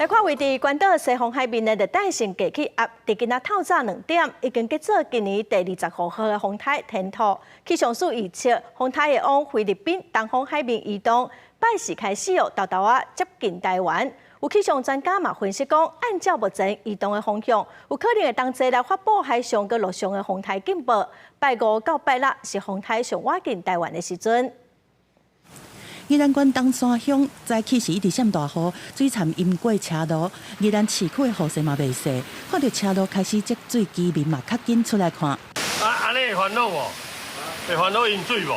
来看位伫关岛西方海面的热带性低气压，伫今仔透早2点，已经结束今年第20号的风台天兔。气象署预测，风台会往菲律宾东方海面移动，拜四开始豆豆接近台湾。有气象专家嘛分析讲，按照目前移动的方向，有可能会当坐来发布海上佮陆上的风台警报。拜5到拜6是风台上靠近台湾的时阵。 宜兰县东山乡早起时一直闪大雨，水潭淹过车路。宜兰市区的雨势嘛袂细，看到车路开始积水，居民嘛较紧出来看。安尼会烦恼无？会烦恼淹水无？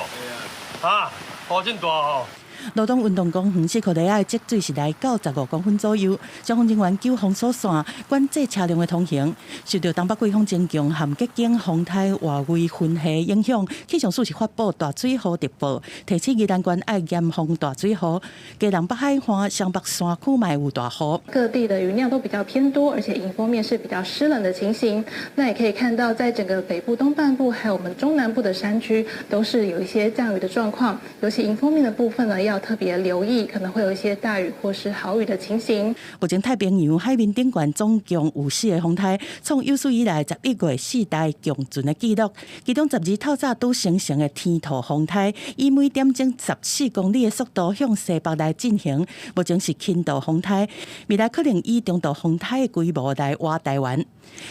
啊，雨真大吼！ 罗东运动公园4库地仔的积水是来95公分左右，消防人员救封锁线，管制车辆的通行。受到东北季风增强含极境风台外围云系影响，气象署是发布大水河特报，提醒宜兰县爱严防大水河。基隆北海岸、湘北山区嘛有大雨。各地的云量都比较偏多，而且迎风面是比较湿冷的情形。那也可以看到，在整个北部东半部还有我们中南部的山区，都是有一些降雨的状况，尤其迎风面的部分呢。 要特别留意，可能会有一些大雨或是豪雨的情形。目前太平洋海面顶悬总共有4个风台，创有史以来11月4大强震的记录。其中12透早拄形成的天兔风台，以每点钟14公里的速度向西北来进行，目前是轻度风台，未来可能以中度风台的规模来挖台湾。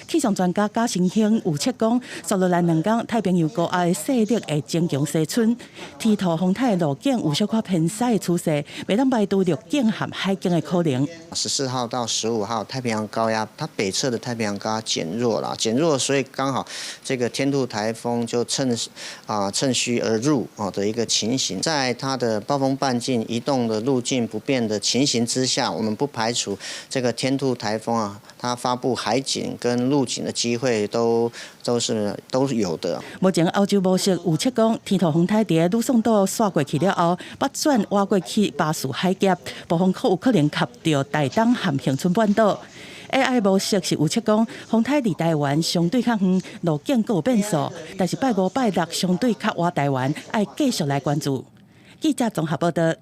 气象专家贾成兴预测讲，接落来2天太平洋高压的势力会增强西伸，天兔风台的路径有小可偏西的趋势，未当排除陆境和海境的可能。14号到15号，太平洋高压它北侧的太平洋高压减弱了，所以刚好这个天兔台风就趁虚而入的一个情形，在它的暴风半径移动的路径不变的情形之下，我们不排除这个天兔台风它发布海警跟陆警的机会都是有的。目前欧洲模式预测讲，天兔风台伫吕宋岛刷过去了后，北转挖过去巴士海峡，部分有可能卡到台东和恒春半岛。AI 模式是预测讲，风台离台湾相对较远，路径各有变数，但是拜5、拜6相对较挖台湾，要继续来关注。记者综合报道。